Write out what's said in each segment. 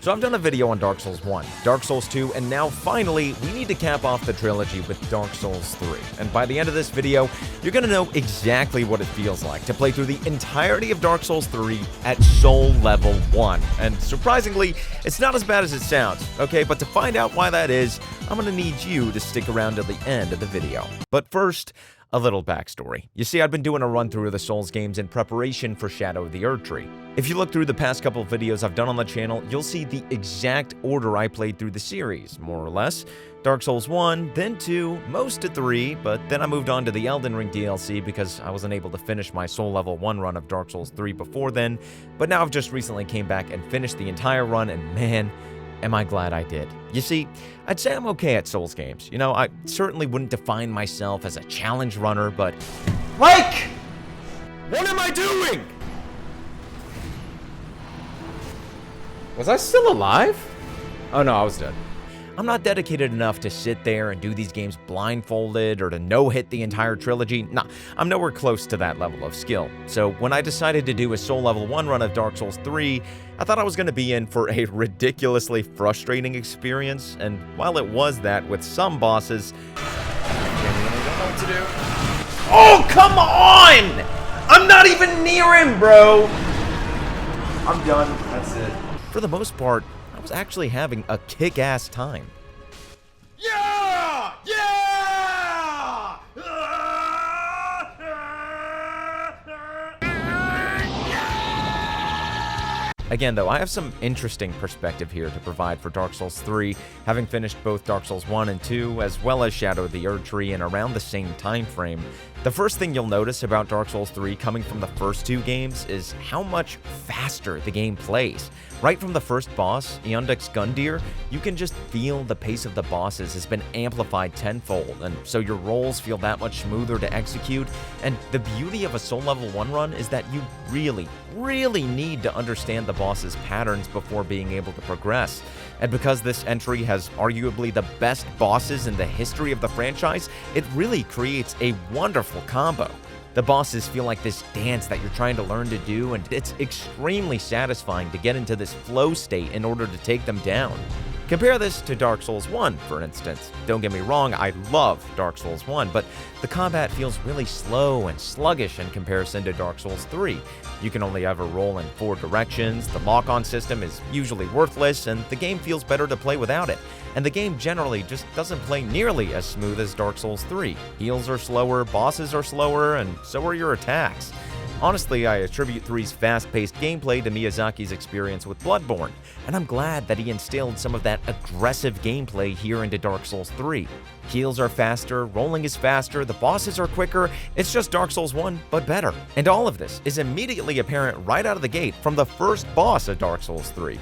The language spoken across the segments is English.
So I've done a video on Dark Souls 1, Dark Souls 2, and now finally, we need to cap off the trilogy with Dark Souls 3. And by the end of this video, you're gonna know exactly what it feels like to play through the entirety of Dark Souls 3 at Soul Level 1. And surprisingly, it's not as bad as it sounds, okay? But to find out why that is, I'm gonna need you to stick around till the end of the video. But first, a little backstory. You see, I've been doing a run-through of the Souls games in preparation for Shadow of the Erdtree. If you look through the past couple of videos I've done on the channel, you'll see the exact order I played through the series, more or less. Dark Souls 1, then 2, most to 3, but then I moved on to the Elden Ring DLC because I wasn't able to finish my Soul Level 1 run of Dark Souls 3 before then, but now I've just recently came back and finished the entire run, and man, am I glad I did. You see, I'd say I'm okay at Souls games. You know, I certainly wouldn't define myself as a challenge runner, but... Like! What am I doing? Was I still alive? Oh no, I was dead. I'm not dedicated enough to sit there and do these games blindfolded or to no-hit the entire trilogy. Nah, I'm nowhere close to that level of skill. So when I decided to do a Soul Level 1 run of Dark Souls 3, I thought I was going to be in for a ridiculously frustrating experience, and while it was that with some bosses... I don't know what to do. Oh, come on! I'm not even near him, bro! I'm done. That's it. For the most part, I was actually having a kick-ass time. Yeah! Yeah! Again, though, I have some interesting perspective here to provide for Dark Souls 3, having finished both Dark Souls 1 and 2, as well as Shadow of the Erdtree in around the same time frame. The first thing you'll notice about Dark Souls 3 coming from the first two games is how much faster the game plays. Right from the first boss, Eondux Gundyr, you can just feel the pace of the bosses has been amplified tenfold, and so your rolls feel that much smoother to execute. And the beauty of a Soul Level 1 run is that you really need to understand the boss's patterns before being able to progress. And because this entry has arguably the best bosses in the history of the franchise, it really creates a wonderful combo. The bosses feel like this dance that you're trying to learn to do, and it's extremely satisfying to get into this flow state in order to take them down. Compare this to Dark Souls 1, for instance. Don't get me wrong, I love Dark Souls 1, but the combat feels really slow and sluggish in comparison to Dark Souls 3. You can only ever roll in 4 directions, the lock-on system is usually worthless, and the game feels better to play without it. And the game generally just doesn't play nearly as smooth as Dark Souls 3. Heals are slower, bosses are slower, and so are your attacks. Honestly, I attribute 3's fast-paced gameplay to Miyazaki's experience with Bloodborne, and I'm glad that he instilled some of that aggressive gameplay here into Dark Souls 3. Heals are faster, rolling is faster, the bosses are quicker, it's just Dark Souls 1, but better. And all of this is immediately apparent right out of the gate from the first boss of Dark Souls 3.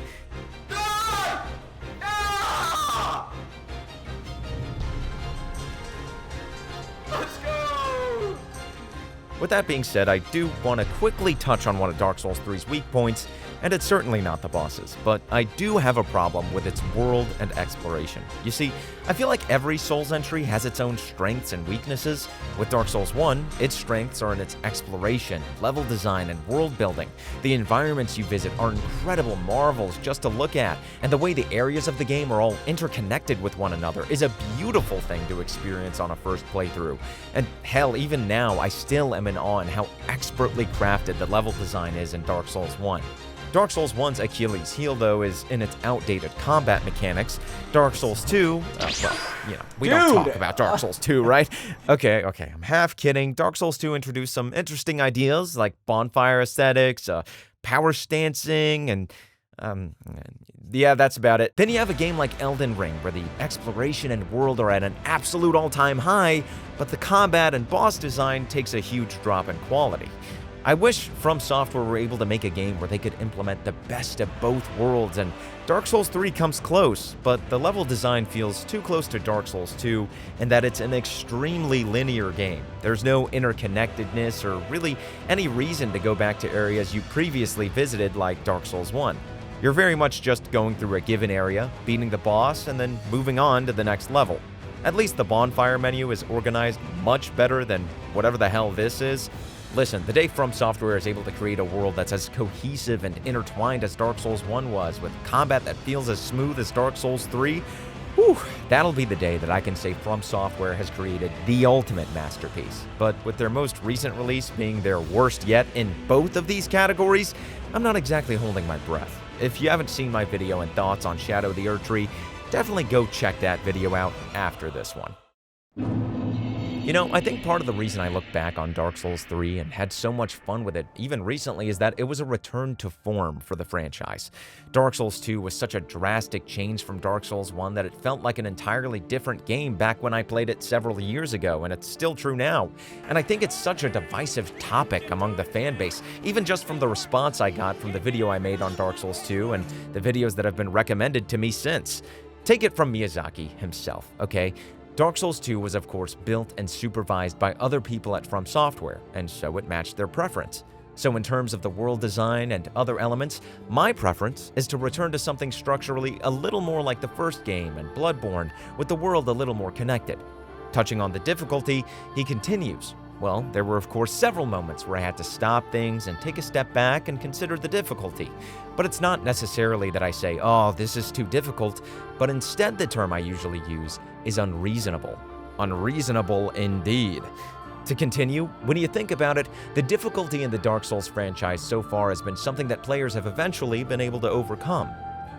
With that being said, I do want to quickly touch on one of Dark Souls 3's weak points, and it's certainly not the bosses, but I do have a problem with its world and exploration. You see, I feel like every Souls entry has its own strengths and weaknesses. With Dark Souls 1, its strengths are in its exploration, level design, and world building. The environments you visit are incredible marvels just to look at, and the way the areas of the game are all interconnected with one another is a beautiful thing to experience on a first playthrough. And hell, even now, I still am in awe at how expertly crafted the level design is in Dark Souls 1. Dark Souls 1's Achilles heel, though, is in its outdated combat mechanics. Dark Souls 2, well, you know, we don't talk about Dark Souls 2, right? Okay, I'm half kidding. Dark Souls 2 introduced some interesting ideas like bonfire aesthetics, power stancing, and yeah, that's about it. Then you have a game like Elden Ring, where the exploration and world are at an absolute all-time high, but the combat and boss design takes a huge drop in quality. I wish From Software were able to make a game where they could implement the best of both worlds, and Dark Souls 3 comes close, but the level design feels too close to Dark Souls 2 in that it's an extremely linear game. There's no interconnectedness or really any reason to go back to areas you previously visited like Dark Souls 1. You're very much just going through a given area, beating the boss, and then moving on to the next level. At least the bonfire menu is organized much better than whatever the hell this is. Listen, the day From Software is able to create a world that's as cohesive and intertwined as Dark Souls 1 was, with combat that feels as smooth as Dark Souls 3, whew, that'll be the day that I can say From Software has created the ultimate masterpiece. But with their most recent release being their worst yet in both of these categories, I'm not exactly holding my breath. If you haven't seen my video and thoughts on Shadow the Erdtree, definitely go check that video out after this one. You know, I think part of the reason I look back on Dark Souls 3 and had so much fun with it, even recently, is that it was a return to form for the franchise. Dark Souls 2 was such a drastic change from Dark Souls 1 that it felt like an entirely different game back when I played it several years ago, and it's still true now. And I think it's such a divisive topic among the fanbase, even just from the response I got from the video I made on Dark Souls 2 and the videos that have been recommended to me since. Take it from Miyazaki himself, okay? Dark Souls 2 was of course built and supervised by other people at From Software, and so it matched their preference. So in terms of the world design and other elements, my preference is to return to something structurally a little more like the first game and Bloodborne, with the world a little more connected. Touching on the difficulty, he continues. Well, there were of course several moments where I had to stop things and take a step back and consider the difficulty. But it's not necessarily that I say, oh, this is too difficult, but instead the term I usually use is unreasonable. Unreasonable indeed. To continue, when you think about it, the difficulty in the Dark Souls franchise so far has been something that players have eventually been able to overcome.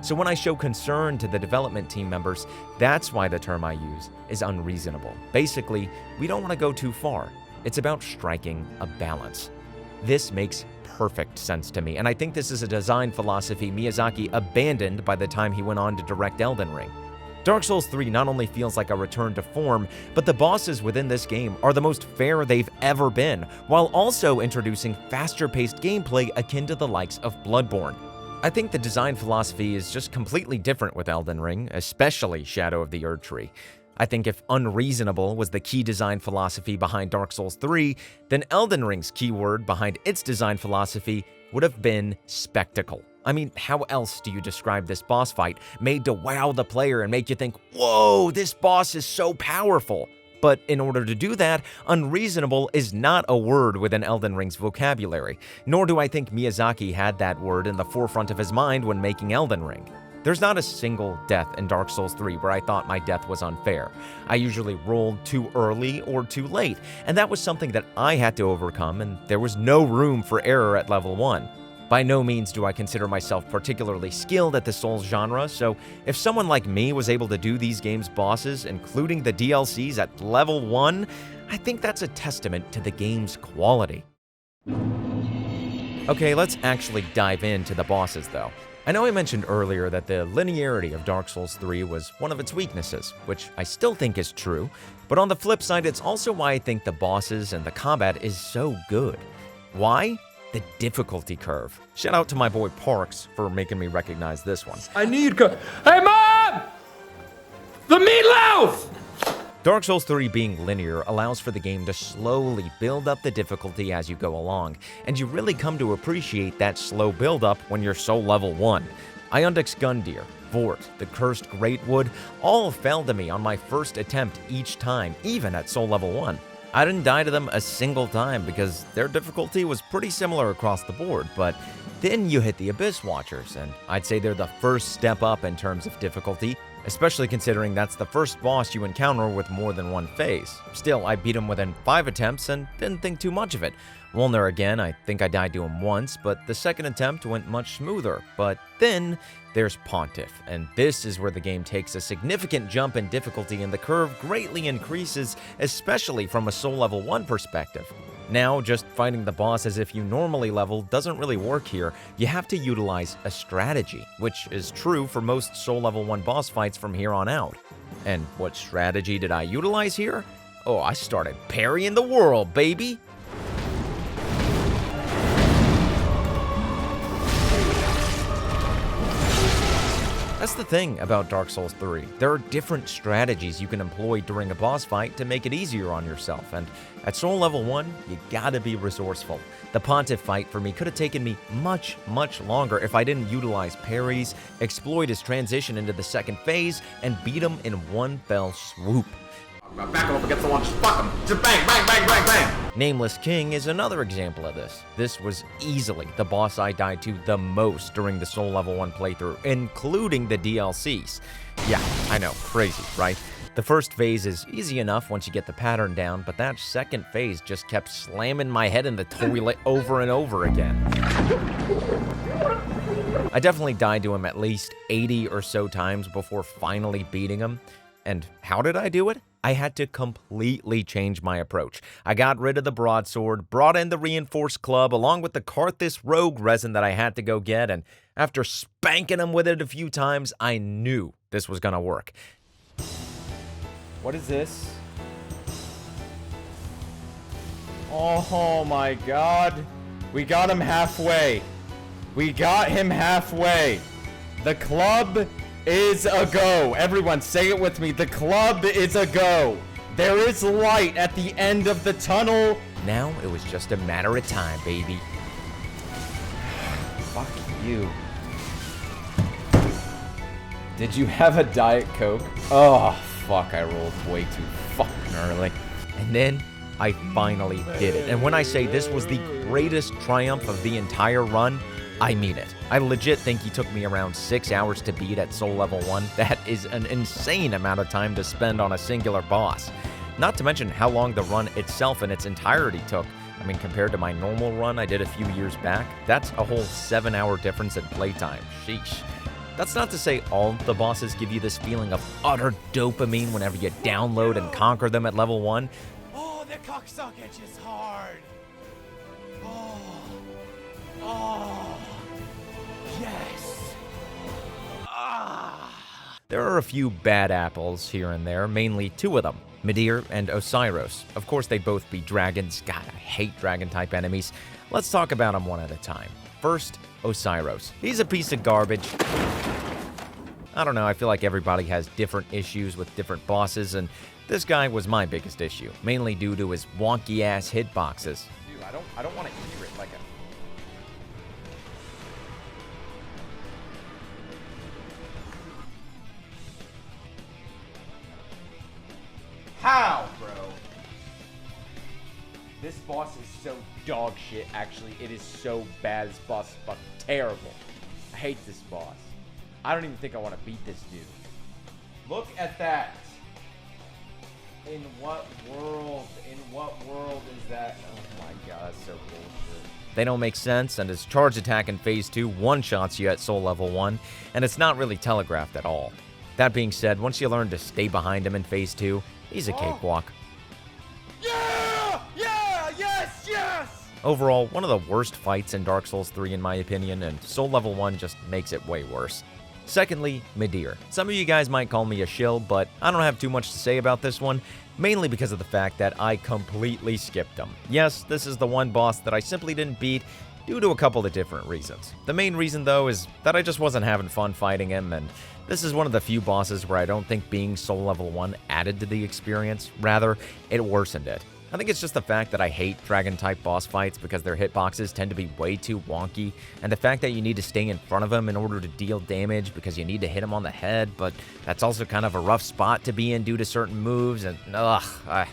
So when I show concern to the development team members, that's why the term I use is unreasonable. Basically, we don't want to go too far. It's about striking a balance. This makes perfect sense to me, and I think this is a design philosophy Miyazaki abandoned by the time he went on to direct Elden Ring. Dark Souls 3 not only feels like a return to form, but the bosses within this game are the most fair they've ever been, while also introducing faster-paced gameplay akin to the likes of Bloodborne. I think the design philosophy is just completely different with Elden Ring, especially Shadow of the Erdtree. I think if unreasonable was the key design philosophy behind Dark Souls 3, then Elden Ring's keyword behind its design philosophy would have been spectacle. I mean, how else do you describe this boss fight made to wow the player and make you think, whoa, this boss is so powerful? But in order to do that, unreasonable is not a word within Elden Ring's vocabulary, nor do I think Miyazaki had that word in the forefront of his mind when making Elden Ring. There's not a single death in Dark Souls 3 where I thought my death was unfair. I usually rolled too early or too late, and that was something that I had to overcome, and there was no room for error at level 1. By no means do I consider myself particularly skilled at the Souls genre, so if someone like me was able to do these games' bosses, including the DLCs at level 1, I think that's a testament to the game's quality. Okay, let's actually dive into the bosses though. I know I mentioned earlier that the linearity of Dark Souls 3 was one of its weaknesses, which I still think is true, but on the flip side, it's also why I think the bosses and the combat is so good. Why? The difficulty curve. Shout out to my boy Parks for making me recognize this one. Hey, Mom! The meatloaf! Dark Souls 3 being linear allows for the game to slowly build up the difficulty as you go along, and you really come to appreciate that slow build-up when you're Soul Level 1. Iundix Gundyr, Vort, the Cursed Greatwood, all fell to me on my first attempt each time, even at Soul Level 1. I didn't die to them a single time because their difficulty was pretty similar across the board, but then you hit the Abyss Watchers, and I'd say they're the first step up in terms of difficulty, especially considering that's the first boss you encounter with more than one phase. Still, I beat him within 5 attempts and didn't think too much of it. Wolnir again, I think I died to him once, but the second attempt went much smoother. But then there's Pontiff, and this is where the game takes a significant jump in difficulty and the curve greatly increases, especially from a Soul Level 1 perspective. Now, just fighting the boss as if you normally level doesn't really work here. You have to utilize a strategy, which is true for most Soul Level 1 boss fights from here on out. And what strategy did I utilize here? Oh, I started parrying the world, baby! That's the thing about Dark Souls 3. There are different strategies you can employ during a boss fight to make it easier on yourself, and at Soul Level 1, you gotta be resourceful. The Pontiff fight for me could have taken me much longer if I didn't utilize parries, exploit his transition into the second phase, and beat him in one fell swoop. Back him up against the wall, just fuck him. Just bang, bang, bang, bang, bang. Nameless King is another example of this. This was easily the boss I died to the most during the Soul Level 1 playthrough, including the DLCs. Yeah, I know, crazy, right? The first phase is easy enough once you get the pattern down, but that second phase just kept slamming my head in the toilet over and over again. I definitely died to him at least 80 or so times before finally beating him. And how did I do it? I had to completely change my approach. I got rid of the broadsword, brought in the reinforced club along with the Karthus rogue resin that I had to go get, and after spanking him with it a few times, I knew this was gonna work. What is this? Oh my god. We got him halfway. We got him halfway. The club is a go. Everyone say it with me. The club is a go. There is light at the end of the tunnel. Now it was just a matter of time, baby. Fuck you. Did you have a Diet Coke? Oh, fuck, I rolled way too fucking early. And then I finally did it. And when I say this was the greatest triumph of the entire run, I mean it. I legit think he took me around 6 hours to beat at Soul Level 1. That is an insane amount of time to spend on a singular boss. Not to mention how long the run itself in its entirety took. I mean, compared to my normal run I did a few years back, that's a whole 7-hour difference in playtime. Sheesh. That's not to say all the bosses give you this feeling of utter dopamine whenever you download and conquer them at level 1. Oh, the cocksock itch is hard. Oh, yes. There are a few bad apples here and there, mainly 2 of them, Midir and Osiris. Of course, they'd both be dragons. God, I hate dragon-type enemies. Let's talk about them one at a time. First, Osiris. He's a piece of garbage. I don't know, I feel like everybody has different issues with different bosses, and this guy was my biggest issue, mainly due to his wonky-ass hitboxes. Dude, I don't want to hear it like a... How, bro? This boss is so dog shit, actually. It is so bad. This boss is fucking terrible. I hate this boss. I don't even think I want to beat this dude. Look at that. In what world is that? Oh my god, so bullshit. They don't make sense, and his charge attack in Phase 2 one-shots you at Soul Level 1, and it's not really telegraphed at all. That being said, once you learn to stay behind him in Phase 2, he's a cakewalk. Yeah! Yeah! Yes! Yes! Overall, one of the worst fights in Dark Souls 3 in my opinion, and Soul Level 1 just makes it way worse. Secondly, Midir. Some of you guys might call me a shill, but I don't have too much to say about this one, mainly because of the fact that I completely skipped him. Yes, this is the one boss that I simply didn't beat due to a couple of different reasons. The main reason, though, is that I just wasn't having fun fighting him, and this is one of the few bosses where I don't think being Soul Level 1 added to the experience. Rather, it worsened it. I think it's just the fact that I hate dragon-type boss fights because their hitboxes tend to be way too wonky, and the fact that you need to stay in front of them in order to deal damage because you need to hit him on the head, but that's also kind of a rough spot to be in due to certain moves, and I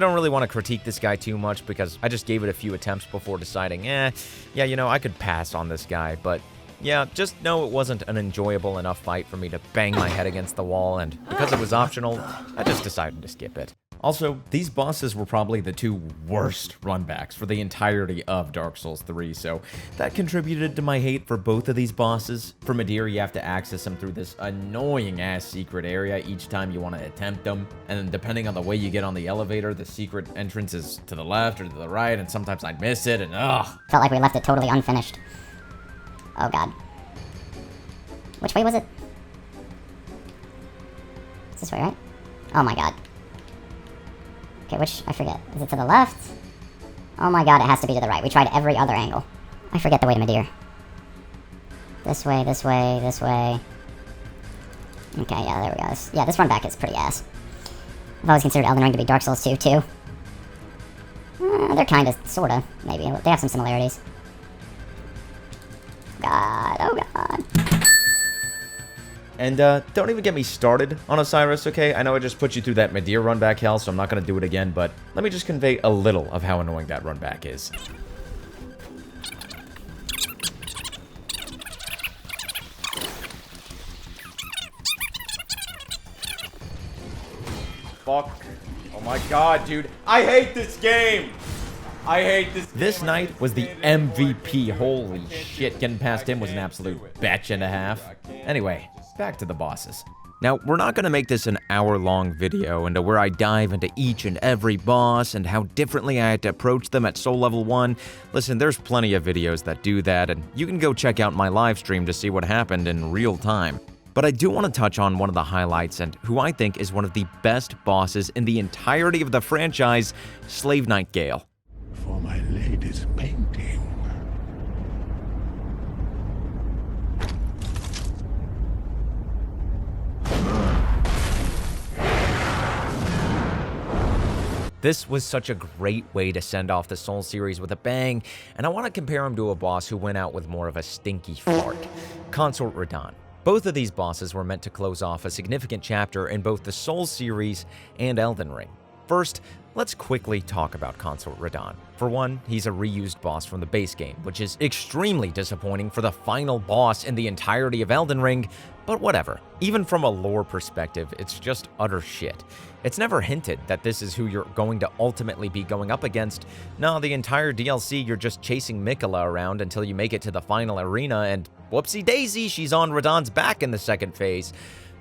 don't really want to critique this guy too much because I just gave it a few attempts before deciding, yeah, you know, I could pass on this guy, but yeah, just know it wasn't an enjoyable enough fight for me to bang my head against the wall, and because it was optional, I just decided to skip it. Also, these bosses were probably the 2 worst runbacks for the entirety of Dark Souls 3, so that contributed to my hate for both of these bosses. For Midir, you have to access them through this annoying-ass secret area each time you want to attempt them, and then depending on the way you get on the elevator, the secret entrance is to the left or to the right, and sometimes I'd miss it, and ugh. Felt like we left it totally unfinished. Oh god. Which way was it? It's this way, right? Oh my god. Okay, which, I forget. Is it to the left? Oh my god, it has to be to the right. We tried every other angle. I forget the way to Midir. This way, this way, this way. Okay, yeah, there we go. Yeah, this run back is pretty ass. I've always considered Elden Ring to be Dark Souls 2, too. They're kinda, sorta, maybe. They have some similarities. God, oh god. And don't even get me started on Osiris, okay? I know I just put you through that Midir runback hell, so I'm not going to do it again, but let me just convey a little of how annoying that runback is. Fuck. Oh my god, dude. I hate this game! I hate this game. This night was the MVP. Holy shit, getting past him was an absolute batch and a half. Anyway, back to the bosses. Now, we're not going to make this an hour-long video into where I dive into each and every boss and how differently I had to approach them at Soul Level 1. Listen, there's plenty of videos that do that, and you can go check out my live stream to see what happened in real time. But I do want to touch on one of the highlights and who I think is one of the best bosses in the entirety of the franchise, Slave Knight Gale. For my lady's painting. This was such a great way to send off the Soul series with a bang, and I want to compare him to a boss who went out with more of a stinky fart, Consort Radahn. Both of these bosses were meant to close off a significant chapter in both the Soul series and Elden Ring. First, let's quickly talk about Consort Radahn. For one, he's a reused boss from the base game, which is extremely disappointing for the final boss in the entirety of Elden Ring, but whatever. Even from a lore perspective, it's just utter shit. It's never hinted that this is who you're going to ultimately be going up against. No, the entire DLC, you're just chasing Miquella around until you make it to the final arena, and whoopsie daisy, she's on Radahn's back in the second phase.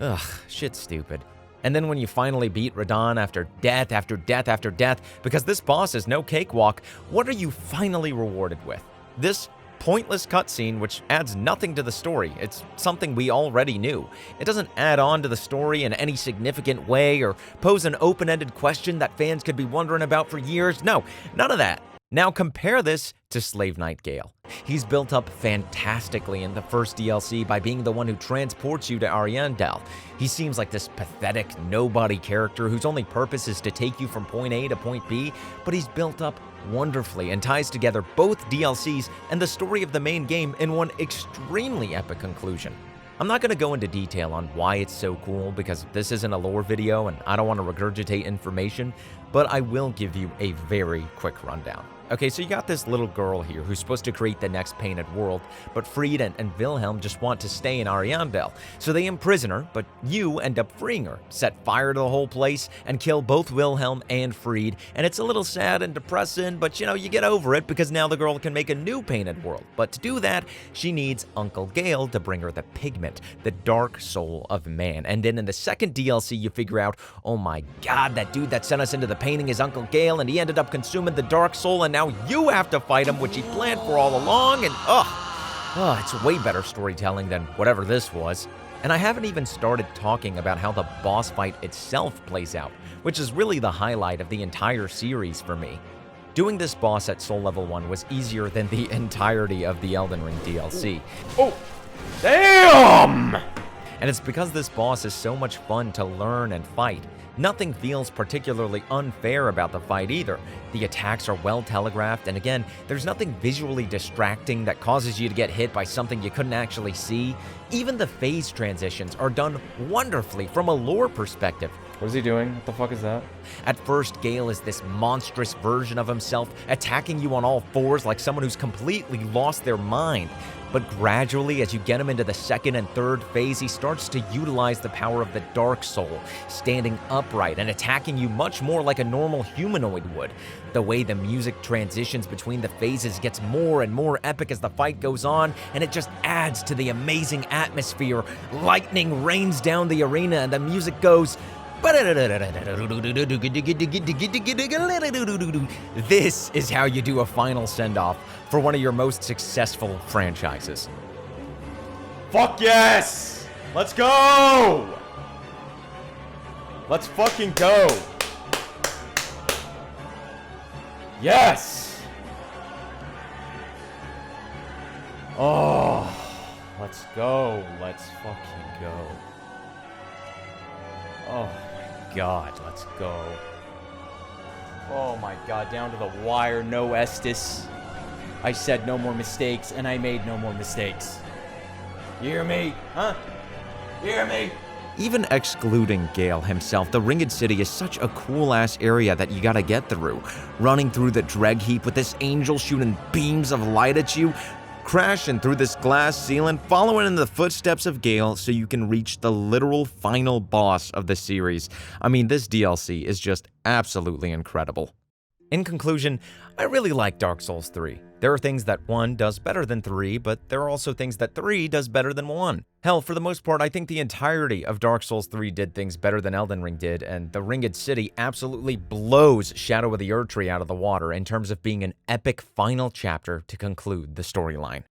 Ugh, shit's stupid. And then when you finally beat Radahn after death after death after death, because this boss is no cakewalk, what are you finally rewarded with? This pointless cutscene which adds nothing to the story. It's something we already knew. It doesn't add on to the story in any significant way or pose an open-ended question that fans could be wondering about for years. No, none of that. Now compare this to Slave Knight Gale. He's built up fantastically in the first DLC by being the one who transports you to Ariandel. He seems like this pathetic nobody character whose only purpose is to take you from point A to point B, but he's built up wonderfully and ties together both DLCs and the story of the main game in one extremely epic conclusion. I'm not going to go into detail on why it's so cool because this isn't a lore video and I don't want to regurgitate information, but I will give you a very quick rundown. Okay, so you got this little girl here who's supposed to create the next painted world, but Fried and Wilhelm just want to stay in Ariandel. So they imprison her, but you end up freeing her, set fire to the whole place, and kill both Wilhelm and Fried. And it's a little sad and depressing, but you know, you get over it because now the girl can make a new painted world. But to do that, she needs Uncle Gale to bring her the pigment, the dark soul of man. And then in the second DLC, you figure out, oh my god, that dude that sent us into the painting is Uncle Gale, and he ended up consuming the dark soul, and now you have to fight him, which he planned for all along, and it's way better storytelling than whatever this was. And I haven't even started talking about how the boss fight itself plays out, which is really the highlight of the entire series for me. Doing this boss at Soul Level 1 was easier than the entirety of the Elden Ring DLC. Oh, damn! And it's because this boss is so much fun to learn and fight. Nothing feels particularly unfair about the fight either. The attacks are well telegraphed, and again, there's nothing visually distracting that causes you to get hit by something you couldn't actually see. Even the phase transitions are done wonderfully from a lore perspective. What is he doing? What the fuck is that? At first, Gale is this monstrous version of himself, attacking you on all fours like someone who's completely lost their mind. But gradually, as you get him into the second and third phase, he starts to utilize the power of the Dark Soul, standing upright and attacking you much more like a normal humanoid would. The way the music transitions between the phases gets more and more epic as the fight goes on, and it just adds to the amazing atmosphere. Lightning rains down the arena, and the music goes... This is how you do a final send-off for one of your most successful franchises. Fuck yes! Let's go! Let's fucking go! Yes! Oh, let's go. Let's fucking go. Oh my god, let's go. Oh my god, down to the wire, no Estus. I said no more mistakes, and I made no more mistakes. You hear me? Huh? Hear me? Even excluding Gale himself, the Ringed City is such a cool-ass area that you gotta get through. Running through the dreg heap with this angel shooting beams of light at you, crashing through this glass ceiling, following in the footsteps of Gale so you can reach the literal final boss of the series. I mean, this DLC is just absolutely incredible. In conclusion, I really like Dark Souls 3. There are things that 1 does better than 3, but there are also things that 3 does better than 1. Hell, for the most part, I think the entirety of Dark Souls 3 did things better than Elden Ring did, and the Ringed City absolutely blows Shadow of the Erdtree out of the water in terms of being an epic final chapter to conclude the storyline.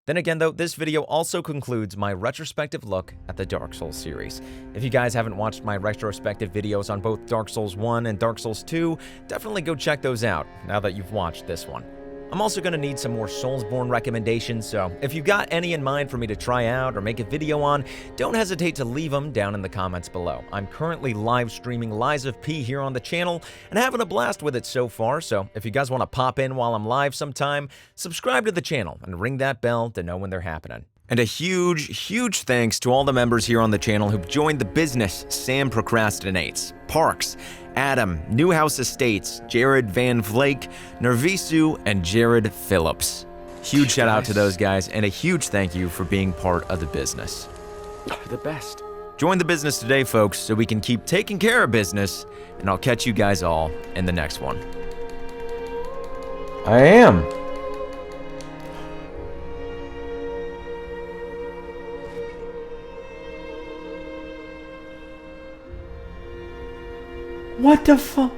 Then again though, this video also concludes my retrospective look at the Dark Souls series. If you guys haven't watched my retrospective videos on both Dark Souls 1 and Dark Souls 2, definitely go check those out now that you've watched this one. I'm also going to need some more Soulsborne recommendations, so if you got any in mind for me to try out or make a video on, don't hesitate to leave them down in the comments below. I'm currently live streaming Lies of P here on the channel and having a blast with it so far, so if you guys want to pop in while I'm live sometime, subscribe to the channel and ring that bell to know when they're happening. And a huge thanks to all the members here on the channel who've joined the Bisness, Sam Procrastinates, Parks, Adam, Newhouse Estates, Jared Van Vlake, Nervisu, and Jared Phillips. Huge shout out to those guys, and a huge thank you for being part of the Bisness. The best. Join the Bisness today, folks, so we can keep taking care of business, and I'll catch you guys all in the next one. I am. What the fuck?